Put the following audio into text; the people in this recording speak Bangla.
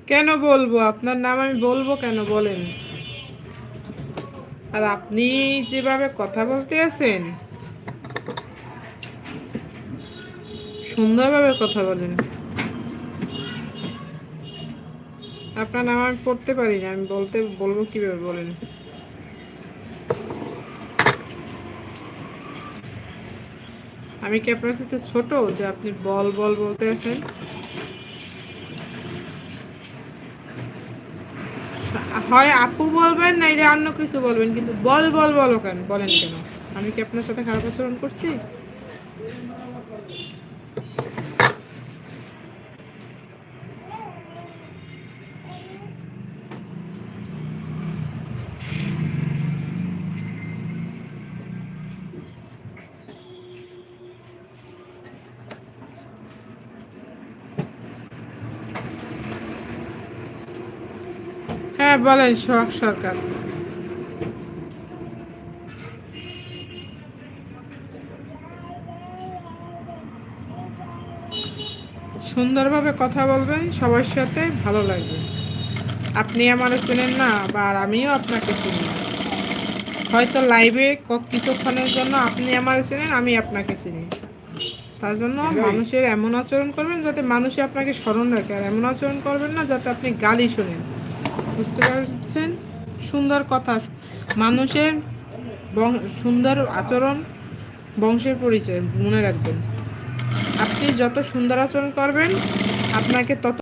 কেন বলবো? আপনার নাম আমি বলবো কেন বলেন? আর আপনি যেভাবে কথা বলতে আছেন, সুন্দরভাবে কথা বলেন। আপনার নাম আমি পড়তে পারি না, আমি বলবো কিভাবে বলেন? আমি কি আপনার সাথে ছোট যে আপনি বল বল বলতে আছেন? হয় আপু বলবেন, না এটা অন্য কিছু বলবেন, কিন্তু বল বল বলো কেন বলেন কেন? আমি কি আপনার সাথে খারাপ আচরণ করছি? হ্যাঁ বলেন, সোহাগ সরকার। সুন্দরভাবে কথা বলবেন, সবার সাথে ভালো লাগবে। আপনি আমারও চেনেন না, বা আর আমিও আপনাকে চিনি না। হয়তো লাইভে কিছুক্ষণের জন্য আপনি আমার চেনেন, আমি আপনাকে চিনি। তার জন্য মানুষের এমন আচরণ করবেন যাতে মানুষে আপনাকে স্মরণ রাখে, আর এমন আচরণ করবেন না যাতে আপনি গালি শোনেন। বুঝতে পারছেন? সুন্দর কথা, মানুষের সুন্দর আচরণ বংশের পরিচয়, মনে রাখবেন। আপনি যত সুন্দর আচরণ করবেন, আপনাকে তত